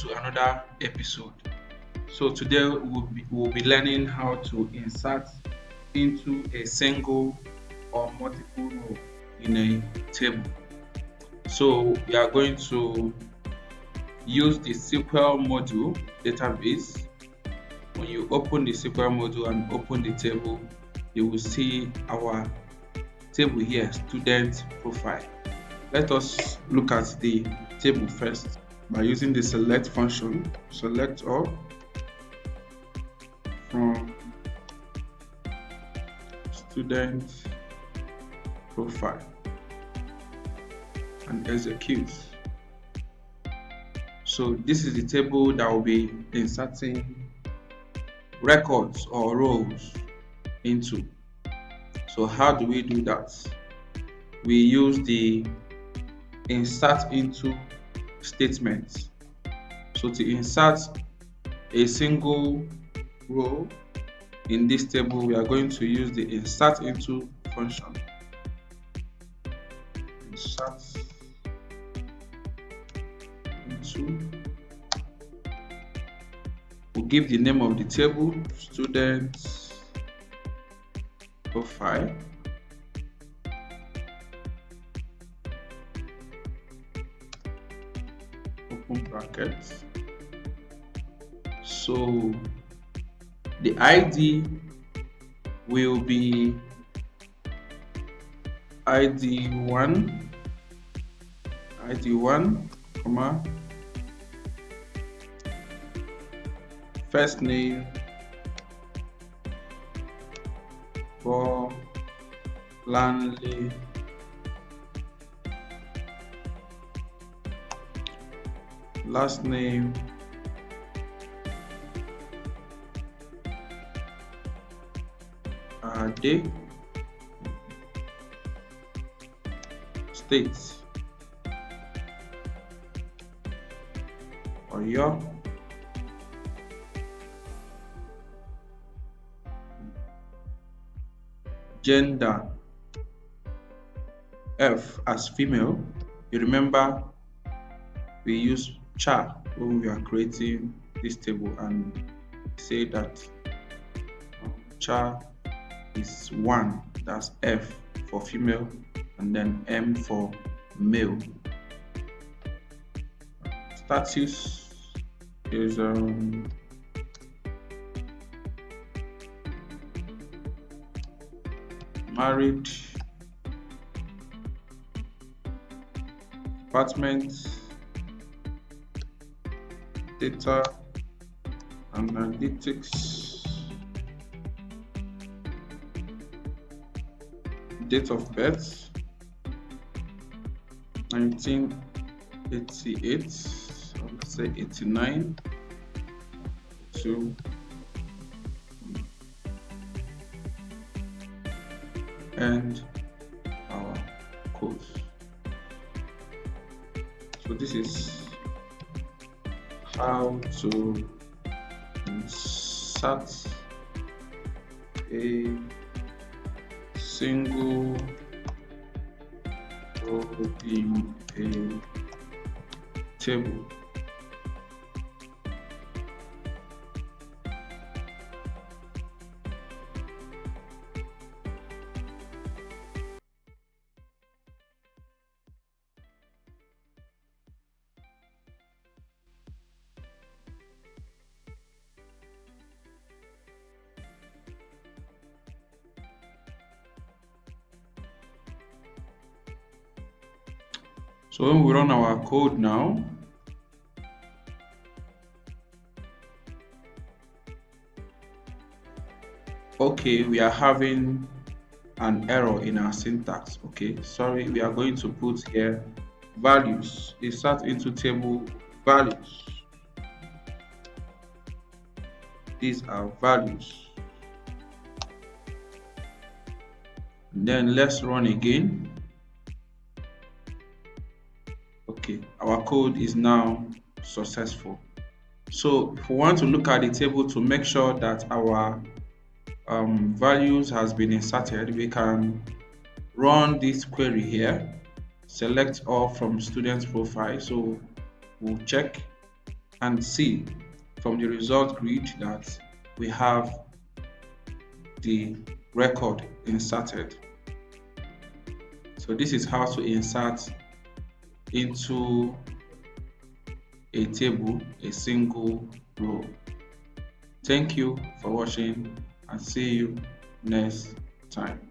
to another episode. So today we'll be learning how to insert into a single or multiple row in a table. So we are going to use the SQL module database. When you open the SQL module and open the table, you will see our table here, student profile. Let us look at the table first by using the select function. Select all from student profile and execute. So this is the table that will be inserting records or rows into. So how do we do that? We use the insert into statement. So to insert a single row in this table, we are going to use the insert into function. Insert into. We'll give the name of the table, student profile. Open brackets. So the ID will be ID1, comma, first name for Lanley, last name Ade, state Oyo, gender F as female. You remember we use char when we are creating this table and say that char is 1, that's F for female, and then M for male. Status is married. Department, data analytics, date of birth 1988, so let's say 89 to and our code. So this is how to insert a single row in a table. So when we run our code now, okay, we are having an error in our syntax. Okay, sorry, we are going to put here values. Insert into table values. These are values. And then let's run again. Okay, our code is now successful. So if we want to look at the table to make sure that our values has been inserted, we can run this query here, select all from students profile. So we'll check and see from the result grid that we have the record inserted. So this is how to insert into a table a single row. Thank you for watching and see you next time.